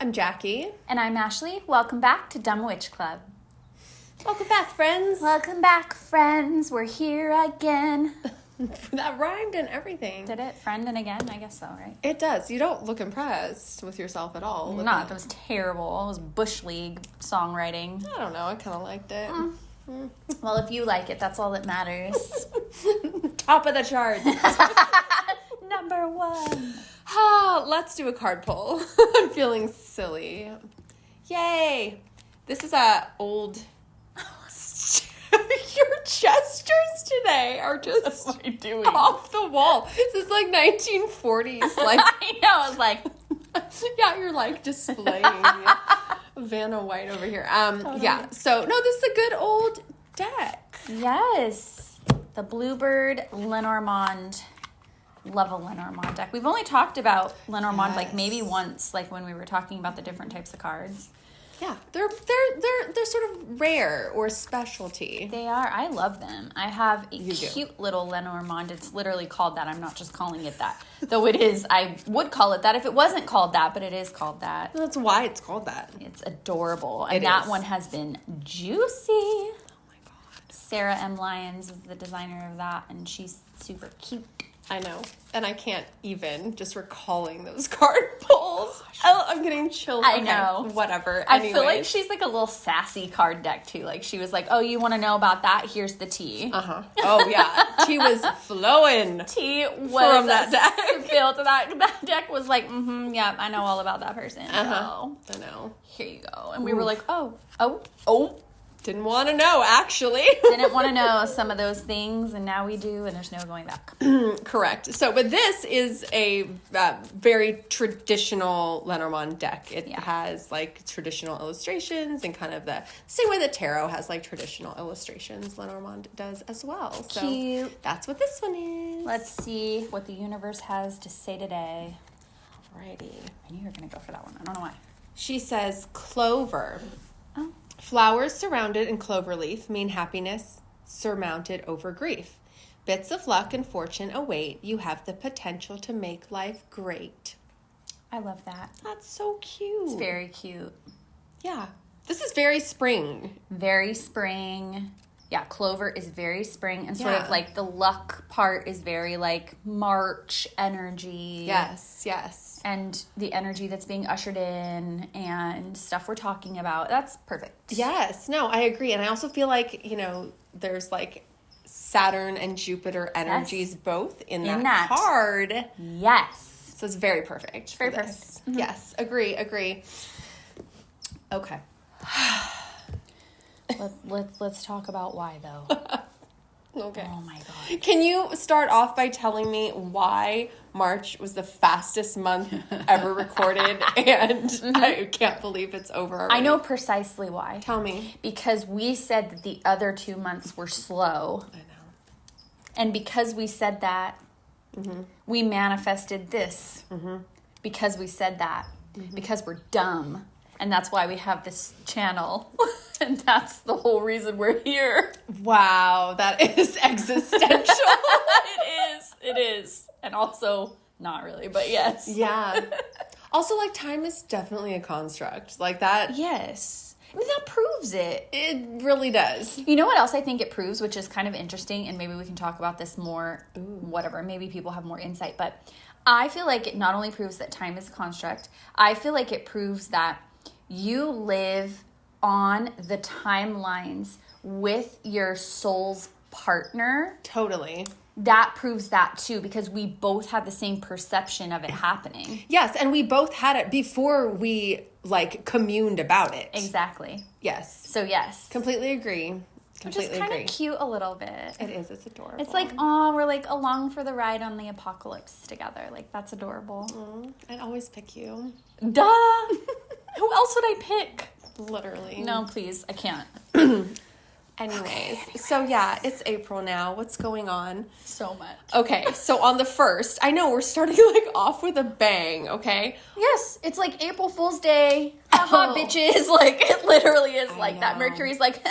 I'm Jackie. And I'm Ashley. Welcome back to Dumb Witch Club. Welcome back, friends. Welcome back, friends. We're here again. That rhymed and everything. Did it? Friend and again? I guess so, right? It does. You don't look impressed with yourself at all. That was terrible. It was Bush League songwriting. I don't know. I kind of liked it. Well, if you like it, that's all that matters. Top of the charts. Number one. Let's do a card pull. I'm feeling silly. Yay. This is a old... Your gestures today are just what are you doing? Off the wall. This is like 1940s. Like I know. I was like... yeah, you're like displaying Vanna White over here. Totally. Yeah. So, no, this is a good old deck. Yes. The Bluebird Lenormand. Love a Lenormand deck. We've only talked about Lenormand like maybe once, like when we were talking about the different types of cards. Yeah, they're sort of rare or specialty. They are. I love them. I have a cute little Lenormand. It's literally called that. I'm not just calling it that. Though it is. I would call it that if it wasn't called that, but it is called that. That's why it's called that. It's adorable. And that one has been juicy. Oh my God. Sarah M. Lyons is the designer of that, and she's super cute. I know. And I can't even just recalling those card pulls. Oh, I'm getting chills. I know. Whatever. I feel like she's like a little sassy card deck too. Like she was like, oh, you want to know about that? Here's the tea. Uh-huh. Oh, yeah. Tea was flowing. Tea was from that deck. Built that deck was like, yeah, I know all about that person. Uh-huh. So I know. here you go. And we were like, oh. Didn't want to know, actually. Didn't want to know some of those things, and now we do, and there's no going back. Correct. So, but this is a very traditional Lenormand deck. It has, like, traditional illustrations and kind of the same way that tarot has, like, traditional illustrations. Lenormand does as well. So cute. That's what this one is. Let's see what the universe has to say today. Alrighty. I knew you were going to go for that one. I don't know why. She says, clover. Oh. Flowers surrounded in clover leaf mean happiness surmounted over grief. Bits of luck and fortune await. You have the potential to make life great. I love that. That's so cute. It's very cute. Yeah. This is very spring. Very spring. Yeah, clover is very spring. And sort of like the luck part is very like March energy. Yes. And the energy that's being ushered in and stuff we're talking about. That's perfect. Yes. No, I agree. And I also feel like, there's like Saturn and Jupiter energies both in that card. Yes. So it's very perfect. Very perfect. Mm-hmm. Yes. Agree. Okay. Let's talk about why, though. Okay. Oh, my God. Can you start off by telling me why March was the fastest month ever recorded, and I can't believe it's over already? I know precisely why. Tell me. Because we said that the other 2 months were slow. I know. And because we said that, we manifested this. Because we said that. Because we're dumb. And that's why we have this channel. And that's the whole reason we're here. Wow, that is existential. It is. And also, not really, but yes. Yeah. Also, like, time is definitely a construct. Like that. Yes. I mean, that proves it. It really does. You know what else I think it proves, which is kind of interesting, and maybe we can talk about this more, whatever. Maybe people have more insight. But I feel like it not only proves that time is a construct, I feel like it proves that you live on the timelines with your soul's partner. Totally. That proves that too, because we both had the same perception of it happening. Yes, and we both had it before we, like, communed about it. Exactly. Yes. So, yes. Completely agree. Which is kind of cute a little bit. It is. It's adorable. It's like, oh, we're like along for the ride on the apocalypse together. Like, that's adorable. I'd always pick you. Duh! Who else would I pick? Literally. No, please. I can't. Anyways, so yeah, it's April now. What's going on? So much. Okay, so on the 1st, I know we're starting like off with a bang, okay? Yes, it's like April Fool's Day. Haha, bitches. Like, it literally is like that. Mercury's like,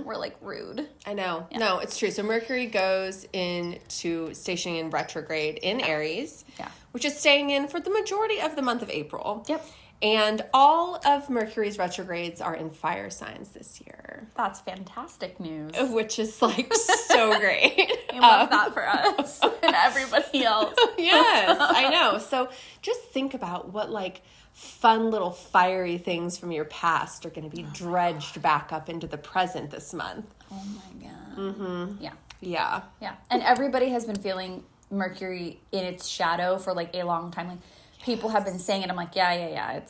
we're like rude. I know. Yeah. No, it's true. So Mercury goes into stationing in retrograde in Aries, which is staying in for the majority of the month of April. Yep. And all of Mercury's retrogrades are in fire signs this year. That's fantastic news. Which is like so great. I love that for us and everybody else. Yes, I know. So just think about what like fun little fiery things from your past are going to be dredged back up into the present this month. Oh my God. Mm-hmm. Yeah. Yeah. Yeah. And everybody has been feeling Mercury in its shadow for like a long time. Like people have been saying it. I'm like, yeah.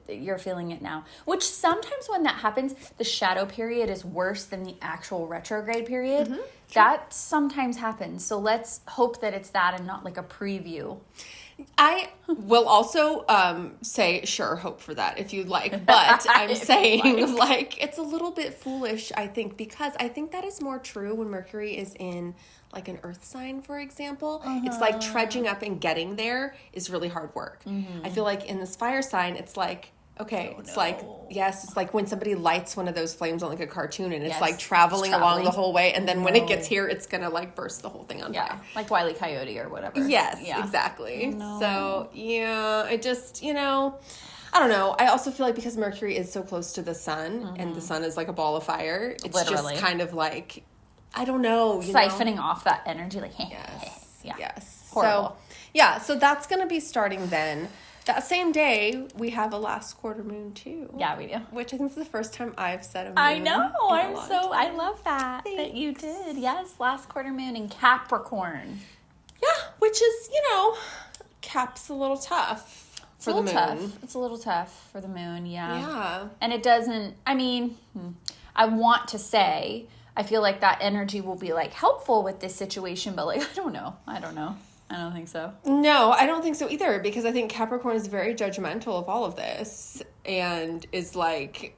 You're feeling it now. Which sometimes when that happens, the shadow period is worse than the actual retrograde period. Mm-hmm. That sometimes happens. So let's hope that it's that and not like a preview. I will also say, sure, hope for that if you'd like. But I'm saying, like, it's a little bit foolish, I think, because I think that is more true when Mercury is in, like, an earth sign, for example. It's like trudging up and getting there is really hard work. I feel like in this fire sign, it's like, okay, it's like when somebody lights one of those flames on like a cartoon and it's like traveling along the whole way, and then when it gets here, it's gonna like burst the whole thing on fire. Like Wile E. Coyote or whatever. Yes, exactly. So, yeah, I just, I don't know. I also feel like because Mercury is so close to the sun, and the sun is like a ball of fire, it's just kind of like, I don't know. Siphoning off that energy, like, yes. Horrible. So that's gonna be starting then. That same day, we have a last quarter moon, too. Yeah, we do. Which I think is the first time I've said a moon. I know. I love that. Thanks. That you did. Yes, last quarter moon in Capricorn. Yeah, which is, Cap's a little tough for the moon. It's a little tough for the moon, Yeah. And it doesn't, I want to say, I feel like that energy will be, like, helpful with this situation, but, like, I don't know. I don't think so. No, I don't think so either, because I think Capricorn is very judgmental of all of this and is like,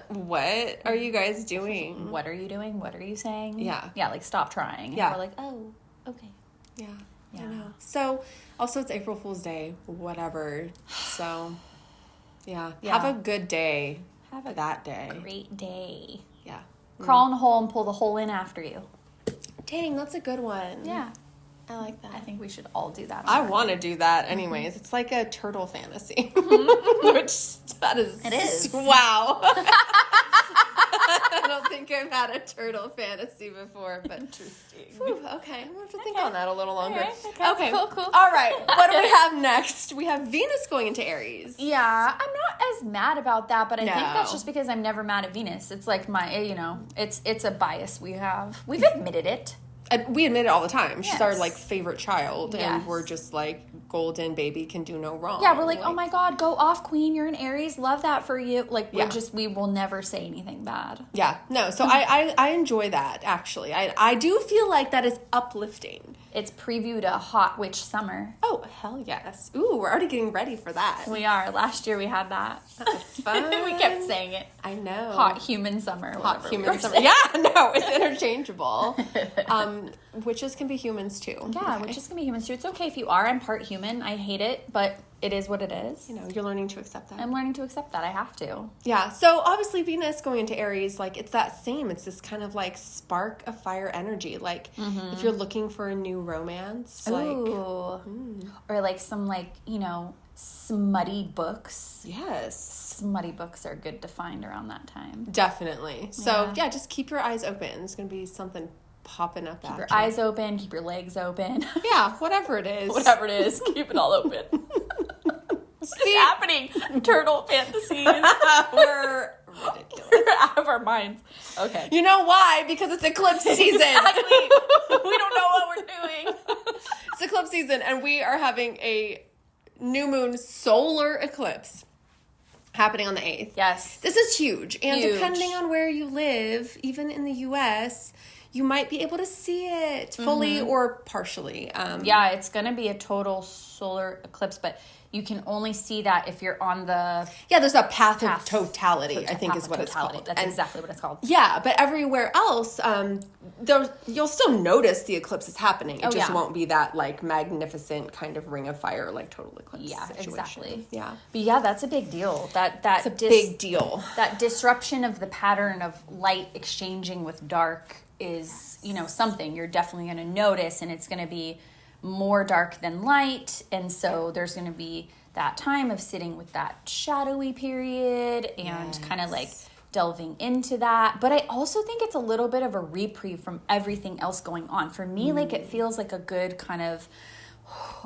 what are you guys doing? What are you doing? What are you saying? Yeah. Yeah, like, stop trying. Yeah. And we're like, oh, okay. Yeah, I know. So, also it's April Fool's Day, whatever. So, yeah. Have a good day. Have a that day. Great day. Yeah. Crawl in a hole and pull the hole in after you. Dang, that's a good one. Yeah. I like that. I think we should all do that. I want to do that anyways. It's like a turtle fantasy. Which, that is... It is. Wow. I don't think I've had a turtle fantasy before, but... Interesting. Whew, okay, I'm going to have to think on that a little longer. Okay. Cool. All right, what do we have next? We have Venus going into Aries. Yeah, I'm not as mad about that, but I think that's just because I'm never mad at Venus. It's like my, it's a bias we have. We've admitted it. We admit it all the time. She's our, Yes. favorite child, and we're just, golden baby can do no wrong. Yeah, we're like, oh my God, go off, queen. You're an Aries. Love that for you. Like, we will never say anything bad. Yeah, no, so I enjoy that, actually. I do feel like that is uplifting. It's previewed a hot witch summer. Oh, hell yes. Ooh, we're already getting ready for that. We are. Last year we had that. That was fun. We kept saying it. I know. Hot human summer. Hot human summer. Yeah, no, it's interchangeable. Witches can be humans too. Yeah, Okay. witches can be humans too. It's okay if you are. I'm part human. I hate it, but it is what it is. You're learning to accept that. I'm learning to accept that. I have to. Yeah, so obviously Venus going into Aries, it's that same. It's this kind of spark of fire energy. If you're looking for a new romance, Or some smutty books. Yes. Smutty books are good to find around that time. Definitely. So yeah, just keep your eyes open. There's going to be something popping up Keep at your you. eyes open, keep your legs open. Yeah, whatever it is. Whatever it is, keep it all open. What's happening? Turtle fantasies. We're ridiculous. We're out of our minds. Okay. You know why? Because it's eclipse season. Exactly. We don't know what we're doing. It's eclipse season, and we are having a new moon solar eclipse happening on the 8th. Yes. This is huge. And Huge. depending on where you live, even in the U.S., you might be able to see it fully or partially. Yeah, it's going to be a total solar eclipse, but you can only see that if you're on the... Yeah, there's a path of totality, I think is what it's called. That's exactly what it's called. Yeah, but everywhere else, you'll still notice the eclipse is happening. It just won't be that, magnificent kind of ring of fire, total eclipse situation. Exactly. Yeah. But yeah, that's a big deal. That's a big deal. That disruption of the pattern of light exchanging with dark is, something you're definitely going to notice, and it's going to be more dark than light. And so there's going to be that time of sitting with that shadowy period and kind of like delving into that. But I also think it's a little bit of a reprieve from everything else going on. For me, like it feels like a good kind of,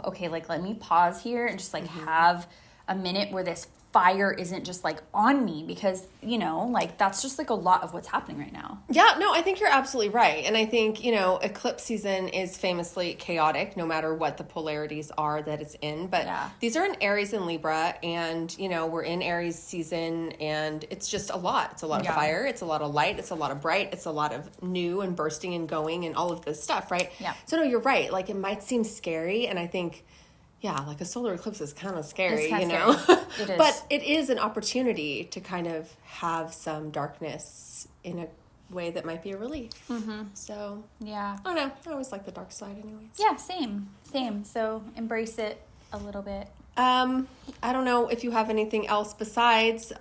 okay, like let me pause here and just like have a minute where this fire isn't just like on me, because like that's just like a lot of what's happening right now. Yeah, no, I think you're absolutely right. And I think, eclipse season is famously chaotic no matter what the polarities are that it's in. But these are in Aries and Libra, and, we're in Aries season, and it's just a lot. It's a lot of fire. It's a lot of light. It's a lot of bright. It's a lot of new and bursting and going and all of this stuff, right? Yeah. So, no, you're right. Like, it might seem scary, and I think... Yeah, like a solar eclipse is kind of scary, Scary. It is. But it is an opportunity to kind of have some darkness in a way that might be a relief. Mm-hmm. So, yeah. I don't know. I always like the dark side anyways. Yeah, same. So embrace it a little bit. I don't know if you have anything else besides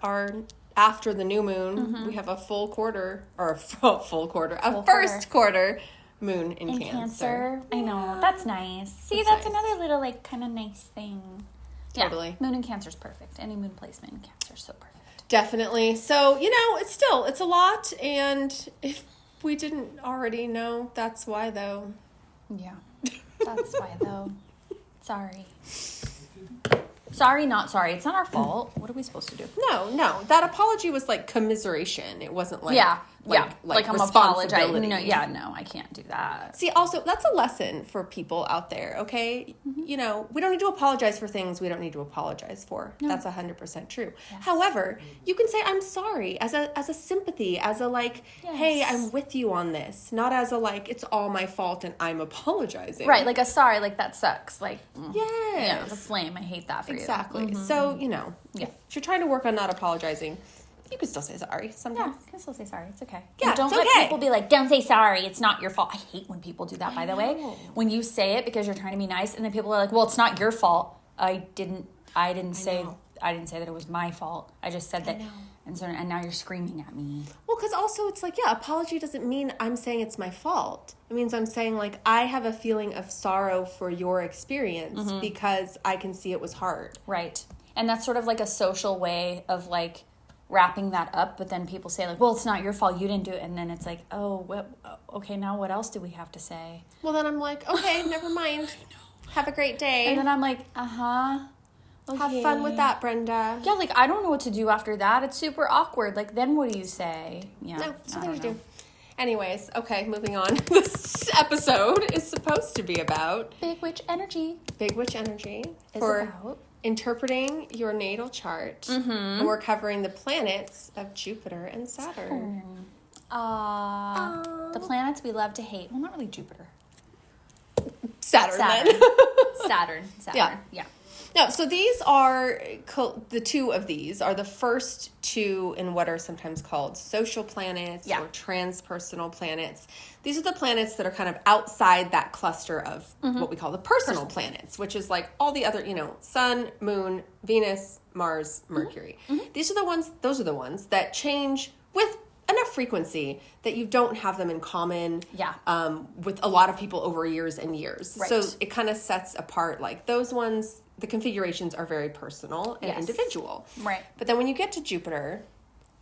after the new moon, we have a full quarter, or a first quarter moon in Cancer. I know. That's nice. See, that's another little, like, kind of nice thing. Totally. Yeah, moon in Cancer is perfect. Any moon placement in Cancer is so perfect. Definitely. So, it's a lot. And if we didn't already know, that's why, though. Yeah. That's why, though. Sorry. Sorry, not sorry. It's not our fault. What are we supposed to do? No. That apology was like commiseration. It wasn't like... Like I'm apologizing. No, I can't do that. See, also, that's a lesson for people out there, okay? Mm-hmm. We don't need to apologize for things we don't need to apologize for. No. That's 100% true. Yes. However, you can say, I'm sorry, as a sympathy, as a like, hey, I'm with you on this. Not as a like, it's all my fault and I'm apologizing. Right, like a sorry, like that sucks. Like, yes. Yeah, that's lame. I hate that for exactly. you. Exactly. So, if you're trying to work on not apologizing, you can still say sorry sometimes. Yeah, you can still say sorry. It's okay. Yeah, and don't let people be like, don't say sorry. It's not your fault. I hate when people do that, by the way. When you say it because you're trying to be nice, and then people are like, well, it's not your fault. I didn't say that it was my fault. I just said that. And now you're screaming at me. Well, because also it's like, apology doesn't mean I'm saying it's my fault. It means I'm saying, like, I have a feeling of sorrow for your experience because I can see it was hard. Right. And that's sort of like a social way of, like, wrapping that up, but then people say, like, well, it's not your fault, you didn't do it, and then it's like, okay, now what else do we have to say? Well, then I'm like, okay, never mind. Have a great day. And then I'm like, okay. Have fun with that, Brenda. Yeah, like, I don't know what to do after that. It's super awkward. Like, then what do you say? Yeah, no, something to do. Anyways, okay, moving on. This episode is supposed to be about Big Witch energy. Big Witch energy is about interpreting your natal chart. And we're covering the planets of Jupiter and Saturn. The planets we love to hate. Well, not really Jupiter. Saturn. Saturn. Yeah. No, so these are, the two of these are the first two in what are sometimes called social planets or transpersonal planets. These are the planets that are kind of outside that cluster of what we call the personal planets, which is like all the other, Sun, Moon, Venus, Mars, Mercury. Those are the ones that change with enough frequency that you don't have them in common with a lot of people over years and years. Right. So it kind of sets apart, like, those ones, the configurations are very personal and individual. Right. But then when you get to Jupiter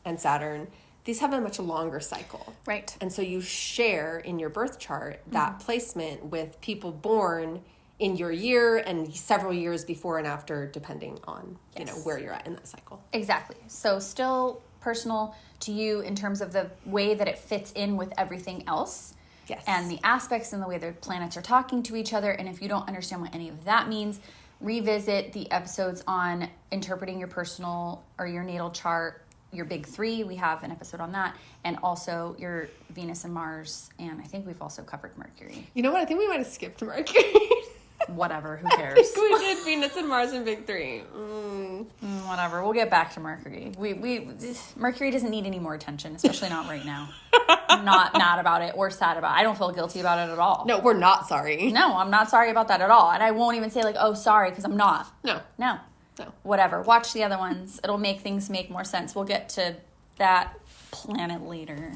and Saturn, these have a much longer cycle. Right. And so you share in your birth chart that placement with people born in your year and several years before and after, depending on, where you're at in that cycle. Exactly. So still personal to you in terms of the way that it fits in with everything else. Yes. And the aspects and the way the planets are talking to each other. And if you don't understand what any of that means, revisit the episodes on interpreting your personal or your natal chart, your big three. We have an episode on that. And also your Venus and Mars. And I think we've also covered Mercury. You know what? I think we might have skipped Mercury. Whatever, who cares? I think we did Venus and Mars in big three. Whatever, we'll get back to Mercury. Mercury doesn't need any more attention, especially not right now. I'm not mad about it or sad about it. I don't feel guilty about it at all. No, we're not sorry. No, I'm not sorry about that at all. And I won't even say, like, oh, sorry, because I'm not. No. Whatever. Watch the other ones. It'll make things make more sense. We'll get to that planet later.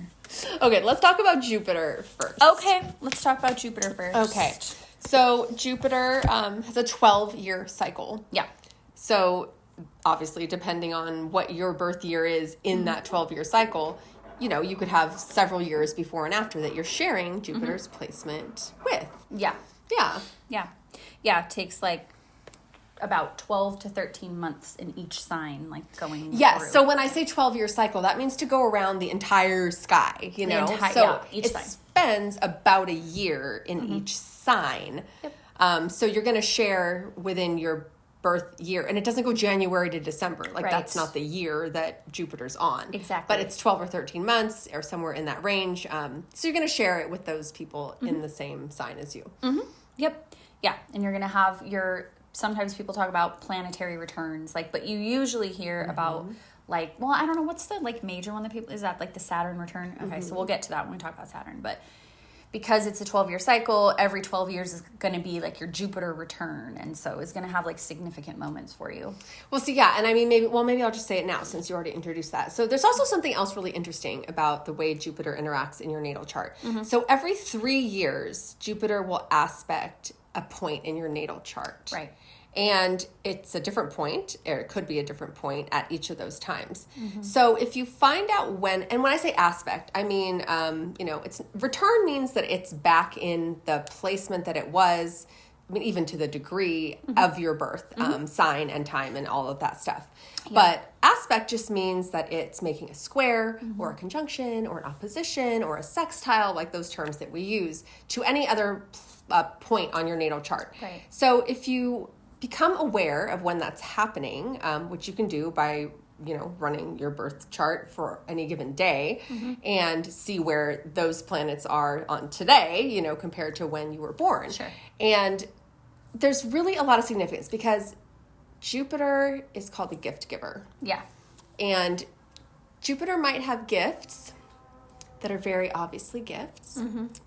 Okay, let's talk about Jupiter first. Okay, let's talk about Jupiter first. Okay. So Jupiter has a 12-year cycle. Yeah. So obviously, depending on what your birth year is in that 12-year cycle, you know, you could have several years before and after that you're sharing Jupiter's placement with. Yeah. Yeah. Yeah. Yeah. It takes like about 12 to 13 months in each sign, like going Yes. through. So when I say 12-year cycle, that means to go around the entire sky, you know? Each sign. Spends about a year in each sign. Yep. So you're going to share within your birth year, and it doesn't go January to December. Like, that's not the year that Jupiter's on. Exactly. But it's 12 or 13 months or somewhere in that range. So you're going to share it with those people in the same sign as you. Mm-hmm. Yep. Yeah. And you're going to have sometimes people talk about planetary returns, like, but you usually hear about, like, well, I don't know, what's the, like, major one that people, is that, like, the Saturn return? Okay, so we'll get to that when we talk about Saturn, but because it's a 12-year cycle, every 12 years is going to be, like, your Jupiter return, and so it's going to have, like, significant moments for you. Well, see, yeah, and I mean, maybe I'll just say it now since you already introduced that. So there's also something else really interesting about the way Jupiter interacts in your natal chart. So every 3 years, Jupiter will aspect a point in your natal chart. Right. And it's a different point, or it could be a different point at each of those times. So if you find out when I say aspect, I mean, it's return means that it's back in the placement that it was, I mean, even to the degree of your birth, sign and time and all of that stuff. Yeah. But aspect just means that it's making a square or a conjunction or an opposition or a sextile, like those terms that we use, to any other point on your natal chart. Right. So if you become aware of when that's happening, which you can do by, running your birth chart for any given day and see where those planets are on today, compared to when you were born. Sure. And there's really a lot of significance because Jupiter is called the gift giver. Yeah. And Jupiter might have gifts that are very obviously gifts.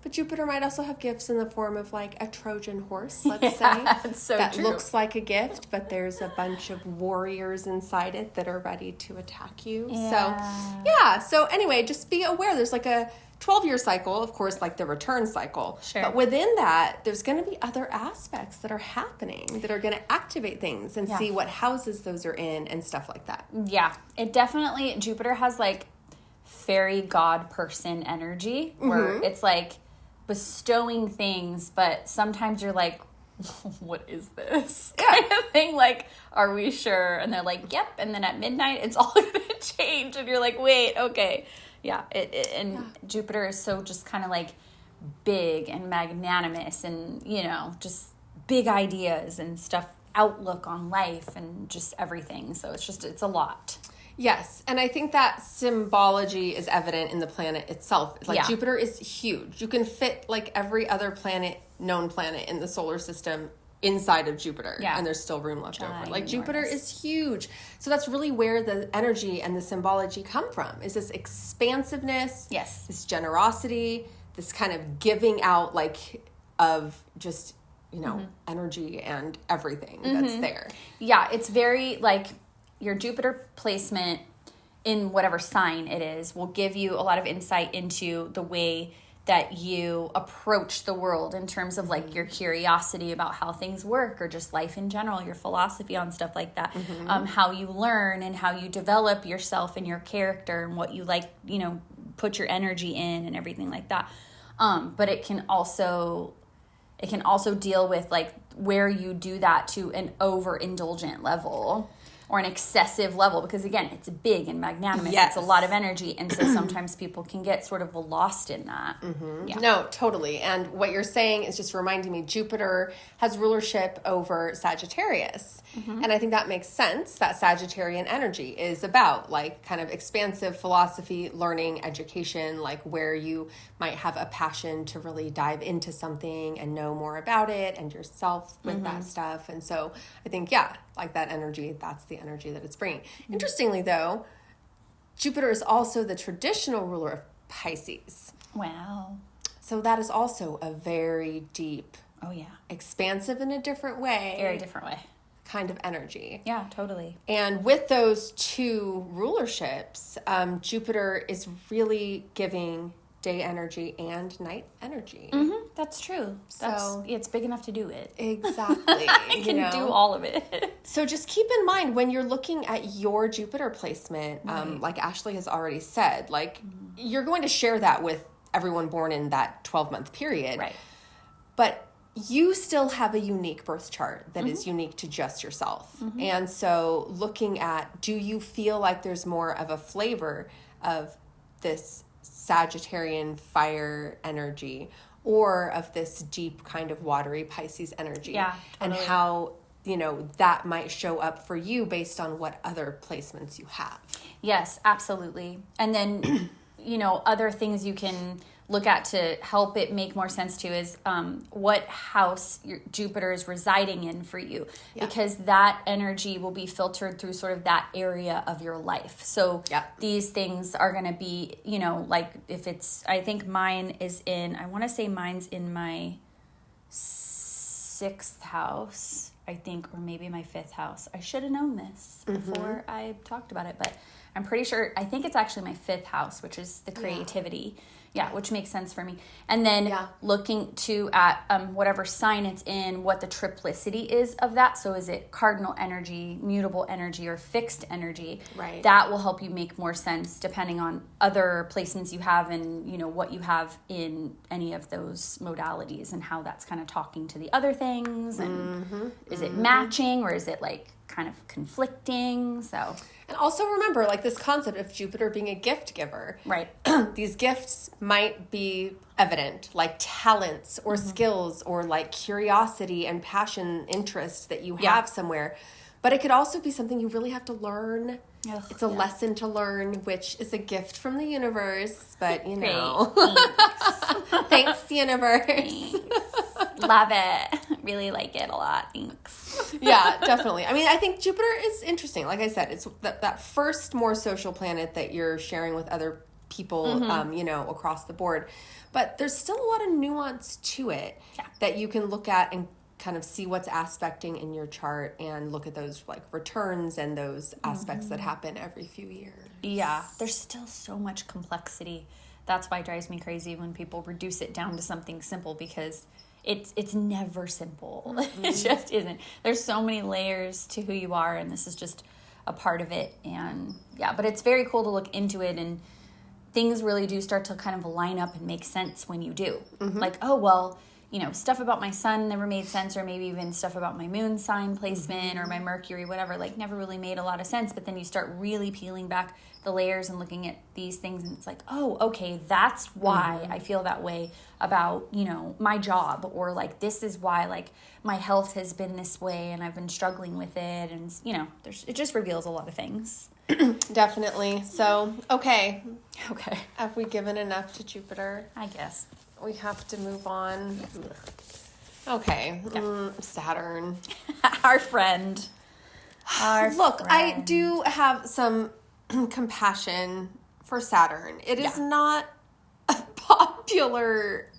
But Jupiter might also have gifts in the form of, like, a Trojan horse, let's say. That's so that true. looks like a gift, but there's a bunch of warriors inside it that are ready to attack you. Yeah. So anyway, just be aware. There's like a 12-year cycle, of course, like the return cycle. Sure. But within that, there's going to be other aspects that are happening that are going to activate things and see what houses those are in and stuff like that. Yeah. It definitely, Jupiter has, like, fairy god person energy where it's like bestowing things, but sometimes you're like, what is this kind of thing? Like, are we sure? And they're like, yep. And then at midnight, it's all going to change. And you're like, wait, okay. Yeah. Jupiter is so just kind of like big and magnanimous and, just big ideas and stuff, outlook on life and just everything. So it's a lot. Yes, and I think that symbology is evident in the planet itself. Like, Jupiter is huge. You can fit, like, every other known planet in the solar system inside of Jupiter, and there's still room left over. Like, Jupiter is huge. So that's really where the energy and the symbology come from, is this expansiveness, this generosity, this kind of giving out, like, of just, energy and everything that's there. Yeah, it's very, like, your Jupiter placement in whatever sign it is will give you a lot of insight into the way that you approach the world in terms of, like, your curiosity about how things work or just life in general, your philosophy on stuff like that, how you learn and how you develop yourself and your character and what you like, put your energy in and everything like that. But it can also deal with, like, where you do that to an overindulgent level or an excessive level, because again, it's big and magnanimous. It's a lot of energy, and so sometimes people can get sort of lost in that. No, totally. And what you're saying is just reminding me, Jupiter has rulership over Sagittarius. And I think that makes sense. That Sagittarian energy is about, like, kind of expansive philosophy, learning, education, like where you might have a passion to really dive into something and know more about it and yourself with that stuff. And so I think, like that energy, that's the energy that it's bringing. Interestingly, though, Jupiter is also the traditional ruler of Pisces. Wow. So that is also a very deep, expansive in a different way. Very different way. Kind of energy. Yeah, totally. And with those two rulerships, Jupiter is really giving day energy and night energy. That's true. It's big enough to do it. Exactly. I can do all of it. So just keep in mind when you're looking at your Jupiter placement, like Ashley has already said, like you're going to share that with everyone born in that 12-month period. Right. But you still have a unique birth chart that is unique to just yourself. And so looking at, do you feel like there's more of a flavor of this Sagittarian fire energy or of this deep kind of watery Pisces energy? Yeah, totally. And how, that might show up for you based on what other placements you have. Yes, absolutely. And then, other things you can look at to help it make more sense to is what house your Jupiter is residing in for you, because that energy will be filtered through sort of that area of your life. So these things are going to be, like if it's, I think mine's in my 6th house, I think, or maybe my 5th house. I should have known this before I talked about it, but I'm pretty sure, I think it's actually my 5th house, which is the creativity. Yeah, which makes sense for me. And then looking at whatever sign it's in, what the triplicity is of that. So is it cardinal energy, mutable energy, or fixed energy? Right. That will help you make more sense depending on other placements you have and, what you have in any of those modalities and how that's kind of talking to the other things. And is it matching or is it like kind of conflicting? So... And also remember, like, this concept of Jupiter being a gift giver. Right. These gifts might be evident, like talents or skills or like curiosity and passion, interest that you have somewhere. But it could also be something you really have to learn. Ugh, it's a lesson to learn, which is a gift from the universe. But, Thanks, universe. Thanks. Love it. Really like it a lot. Thanks. Yeah, definitely. I mean, I think Jupiter is interesting. Like I said, it's that first more social planet that you're sharing with other people, across the board. But there's still a lot of nuance to it that you can look at and kind of see what's aspecting in your chart and look at those like returns and those aspects that happen every few years. Yeah, there's still so much complexity. That's why it drives me crazy when people reduce it down to something simple, because it's never simple. It just isn't. There's so many layers to who you are, and this is just a part of it. And but it's very cool to look into it, and things really do start to kind of line up and make sense when you do. Like, oh, well, stuff about my sun never made sense, or maybe even stuff about my moon sign placement or my Mercury, whatever, like never really made a lot of sense. But then you start really peeling back the layers and looking at these things, and it's like, oh, okay, that's why I feel that way about, my job, or like this is why like my health has been this way and I've been struggling with it, and it just reveals a lot of things. Definitely. So, okay. Have we given enough to Jupiter? I guess. We have to move on. Okay. Saturn. Our friend. Look, I do have some compassion for Saturn. It is not a popular...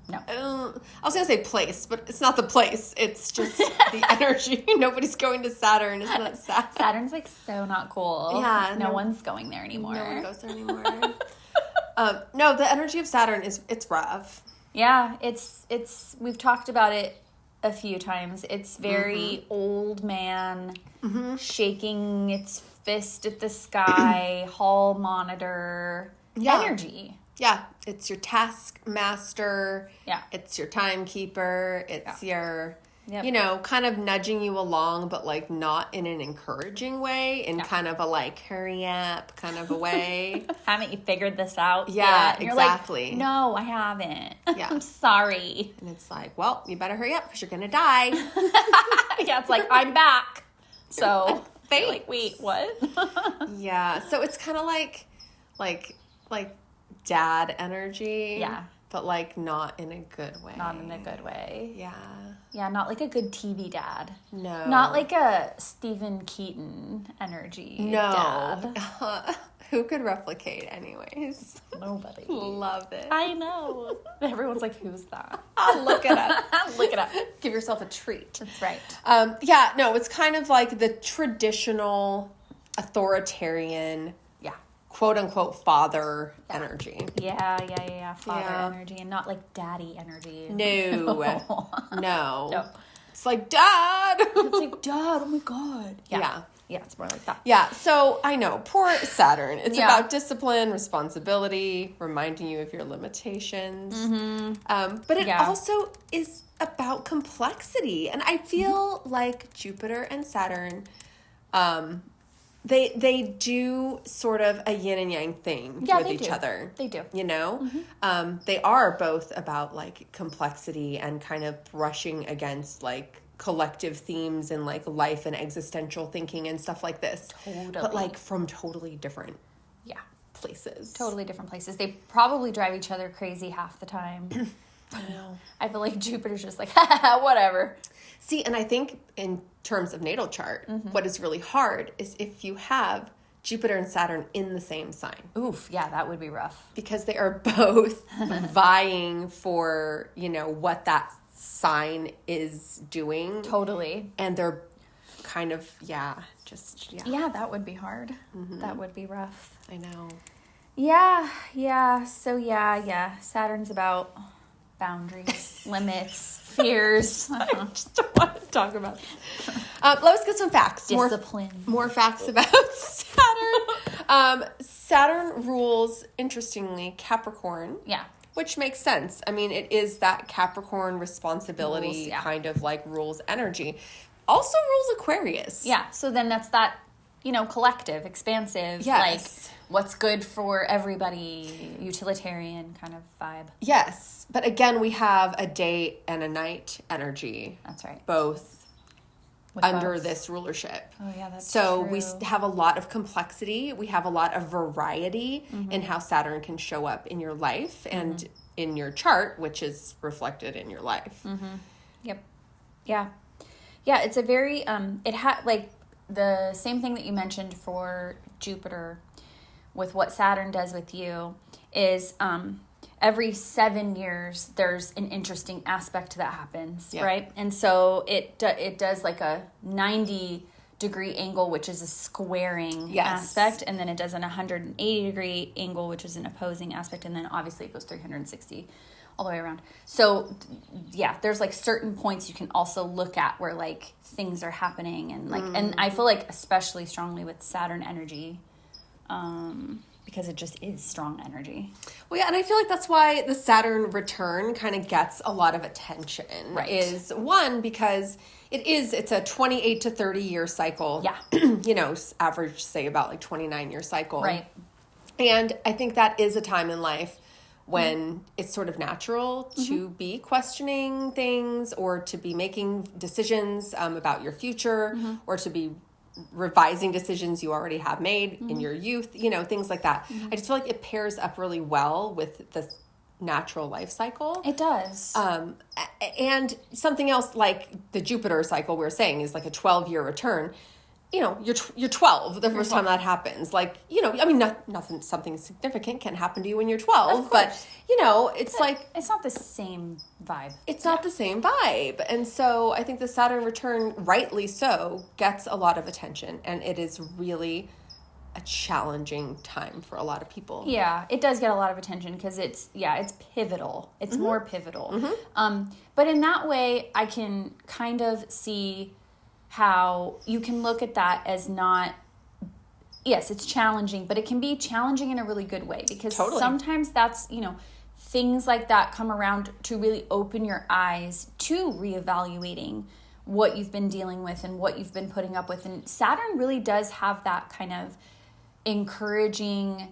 No. I was going to say place, but it's not the place. It's just the energy. Nobody's going to Saturn. Isn't that sad? Saturn's like so not cool. Yeah. No one's going there anymore. No one goes there anymore. No, the energy of Saturn it's rough. Yeah, it's we've talked about it a few times. It's very old man shaking its fist at the sky, hall monitor energy. Yeah, it's your taskmaster. Yeah. It's your timekeeper. It's your, kind of nudging you along, but like not in an encouraging way, in kind of a like, hurry up kind of a way. Haven't you figured this out? Yeah, And exactly. Like, no, I haven't. Yeah. I'm sorry. And it's like, well, you better hurry up because you're going to die. Yeah, it's like, I'm back. So, thanks. Like, wait, what? Yeah, so it's kind of like dad energy. Yeah. But like not in a good way. Not in a good way. Yeah. Yeah, not like a good TV dad. No. Not like a Stephen Keaton energy dad. Who could replicate anyways? Nobody. Love it. I know. Everyone's like, who's that? Look it up. Look it up. Give yourself a treat. That's right. It's kind of like the traditional authoritarian quote unquote father energy. Yeah. Father energy and not like daddy energy. No. No. It's like, Dad. It's like, Dad, oh my God. Yeah. Yeah, it's more like that. Yeah, so I know, poor Saturn. It's about discipline, responsibility, reminding you of your limitations. But it also is about complexity. And I feel like Jupiter and Saturn, they do sort of a yin and yang thing with each other. They do. You know? They are both about like complexity and kind of brushing against like collective themes and like life and existential thinking and stuff like this. Totally. But like from totally different places. Totally different places. They probably drive each other crazy half the time. I know. I feel like Jupiter's just like, whatever. See, and I think in terms of natal chart, what is really hard is if you have Jupiter and Saturn in the same sign. Oof, yeah, that would be rough. Because they are both vying for, you know, what that sign is doing. Totally. And they're kind of, Yeah, that would be hard. That would be rough. I know. Yeah. So, Saturn's about boundaries, limits, fears. I just don't want to talk about this. Let's get some facts. Discipline. More facts about Saturn. Saturn rules, interestingly, Capricorn. Yeah. Which makes sense. I mean, it is that Capricorn responsibility kind of like rules energy. Also rules Aquarius. Yeah. So then that's that, you know, collective, expansive, like what's good for everybody, utilitarian kind of vibe. Yes. But again, we have a day and a night energy. That's right. Both under this rulership. Oh, yeah, that's so true. We have a lot of complexity. We have a lot of variety in how Saturn can show up in your life and in your chart, which is reflected in your life. Yep. Yeah. Yeah, it's a very, it had, like, the same thing that you mentioned for Jupiter with what Saturn does with you is every 7 years there's an interesting aspect that happens, right? And so it does like a 90-degree angle, which is a squaring aspect, and then it does an 180-degree angle, which is an opposing aspect, and then obviously it goes 360 all the way around. So yeah, there's like certain points you can also look at where like things are happening, and like and I feel like especially strongly with Saturn energy, because it just is strong energy. Well, yeah, and I feel like that's why the Saturn return kind of gets a lot of attention. Right. Is one, because it's a 28 to 30 year cycle. Yeah. You know, average, say about like 29 year cycle. Right. And I think that is a time in life when it's sort of natural to be questioning things or to be making decisions about your future or to be revising decisions you already have made in your youth, you know, things like that. I just feel like it pairs up really well with the natural life cycle. It does. And something else like the Jupiter cycle we were saying is like a 12-year return. You know, you're 12 the first time that happens. Like, you know, I mean, something significant can happen to you when you're 12, but you know, it's not the same vibe. It's not the same vibe. And so I think the Saturn return, rightly so, gets a lot of attention, and it is really a challenging time for a lot of people. Yeah, it does get a lot of attention because it's pivotal. It's more pivotal. But in that way, I can kind of see how you can look at that as not, yes, it's challenging, but it can be challenging in a really good way, because sometimes that's, you know, things like that come around to really open your eyes to reevaluating what you've been dealing with and what you've been putting up with. And Saturn really does have that kind of encouraging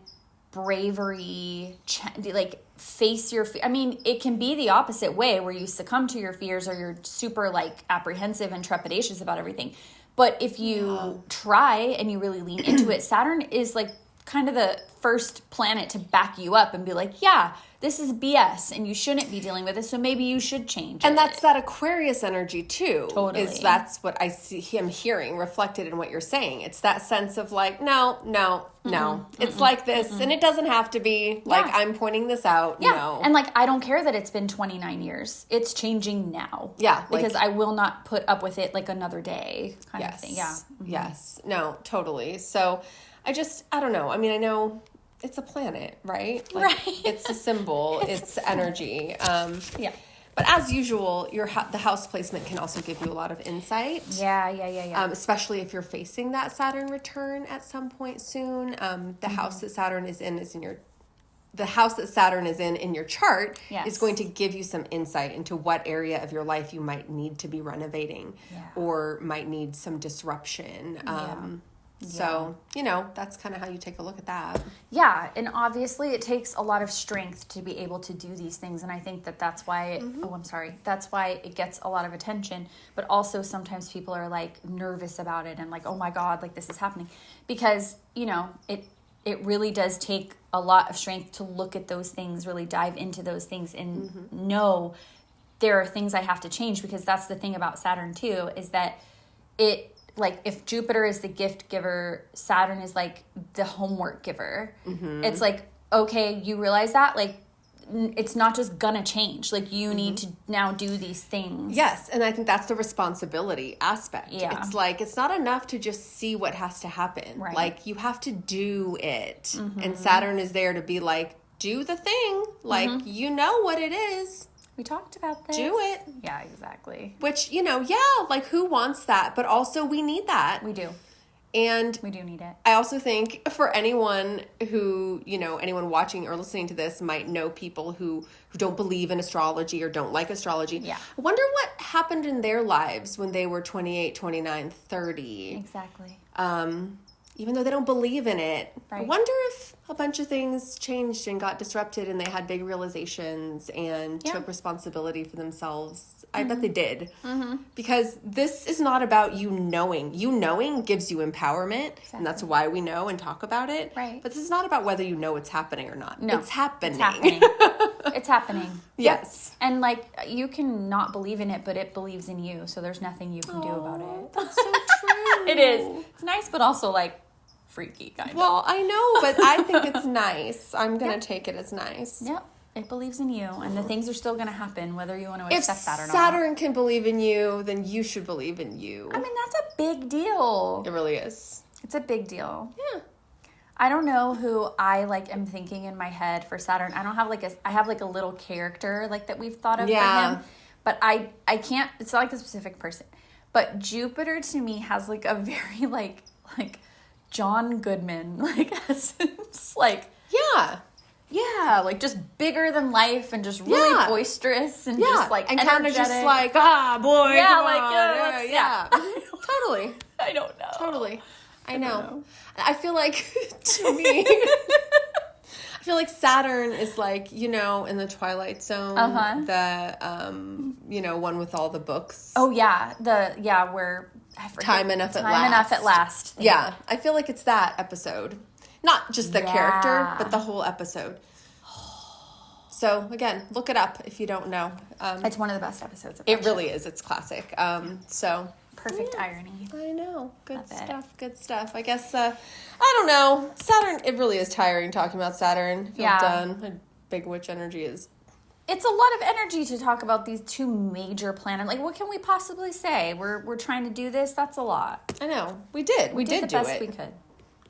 bravery, like face your I mean, it can be the opposite way where you succumb to your fears or you're super like apprehensive and trepidatious about everything. But if you try and you really lean into it, Saturn is like kind of the first planet to back you up and be like, yeah, this is BS and you shouldn't be dealing with this, so maybe you should change and that's that Aquarius energy too. Totally. That's what I see him hearing reflected in what you're saying. It's that sense of like, no. It's like this, and it doesn't have to be like I'm pointing this out. Yeah. No. And like, I don't care that it's been 29 years. It's changing now. Yeah. Because I will not put up with it like another day kind of thing. Yeah. Yes. No, totally. So I don't know. I mean, I know it's a planet, right? Right. It's a symbol. It's energy. Yeah. But as usual, the house placement can also give you a lot of insight. Yeah. Especially if you're facing that Saturn return at some point soon. The house that Saturn is in the house that Saturn is in your chart is going to give you some insight into what area of your life you might need to be renovating or might need some disruption. So, that's kind of how you take a look at that. Yeah, and obviously it takes a lot of strength to be able to do these things, and I think that's why, that's why it gets a lot of attention, but also sometimes people are, like, nervous about it and like, oh my God, like, this is happening. Because, it really does take a lot of strength to look at those things, really dive into those things and know there are things I have to change, because that's the thing about Saturn too, is that like if Jupiter is the gift giver, Saturn is like the homework giver. It's like, okay, you realize that, like, it's not just gonna change. Like, you need to now do these things. Yes, and I think that's the responsibility aspect. Yeah. It's like, it's not enough to just see what has to happen. Right. Like, you have to do it. And Saturn is there to be like, do the thing. Like, you know what it is. We talked about this. Do it. Yeah, exactly. Which, like, who wants that? But also, we need that. We do. And we do need it. I also think for anyone who, anyone watching or listening to this might know people who don't believe in astrology or don't like astrology. Yeah. I wonder what happened in their lives when they were 28, 29, 30. Exactly. Even though they don't believe in it. Right. I wonder if a bunch of things changed and got disrupted and they had big realizations and took responsibility for themselves. I bet they did. Because this is not about you knowing. You knowing gives you empowerment, and that's why we know and talk about it. Right. But this is not about whether you know it's happening or not. No. It's happening. It's happening. It's happening. Yes. And, like, you can not believe in it, but it believes in you, so there's nothing you can do about it. That's so true. It is. It's nice, but also, like, freaky, kind of. Well, I know, but I think it's nice. I'm going to take it as nice. Yep. It believes in you, and the things are still going to happen, whether you want to accept that or not. If Saturn can believe in you, then you should believe in you. I mean, that's a big deal. It really is. It's a big deal. Yeah. I don't know who I, like, am thinking in my head for Saturn. I don't have, I have, like, a little character, like, that we've thought of for him. But I can't, it's not, like, a specific person. But Jupiter, to me, has, like, a very, like John Goodman, like, essence. Like, yeah, like, just bigger than life and just really boisterous and just, like, and energetic. kind of just like, boy, yeah, come like, on. yeah. Totally. I don't know. Totally. I know. I feel like, to me, I feel like Saturn is like, in the Twilight Zone, the, one with all the books. Oh, yeah. Where, I forget. Time Enough at Last. Yeah. I feel like it's that episode. Not just the character, but the whole episode. So, again, look it up if you don't know. It's one of the best episodes of It really is. It's classic. Perfect irony. I know. Good stuff. I guess, I don't know. Saturn, it really is tiring talking about Saturn. I feel done. Big witch energy is. It's a lot of energy to talk about these two major planets. Like, what can we possibly say? We're trying to do this. That's a lot. I know. We did. We did the do best it. we could.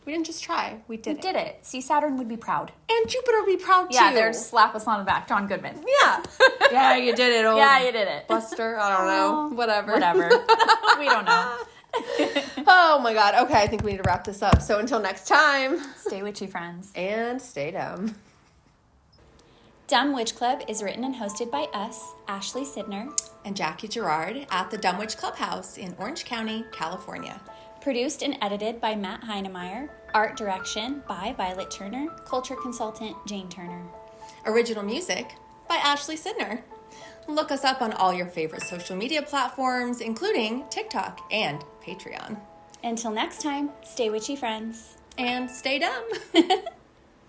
We didn't just try. We did it. See, Saturn would be proud. And Jupiter would be proud, too. Yeah, there's slap us on the back. John Goodman. Yeah. Yeah, you did it, old Yeah, you did it. Buster. I don't know. Whatever. We don't know. Oh, my God. Okay, I think we need to wrap this up. So until next time. Stay witchy, friends. And stay dumb. Dumb Witch Club is written and hosted by us, Ashley Sidner. And Jackie Gerard at the Dumb Witch Clubhouse in Orange County, California. Produced and edited by Matt Heinemeyer. Art direction by Violet Turner. Culture consultant Jane Turner. Original music by Ashley Sidner. Look us up on all your favorite social media platforms, including TikTok and Patreon. Until next time, stay witchy, friends. And stay dumb.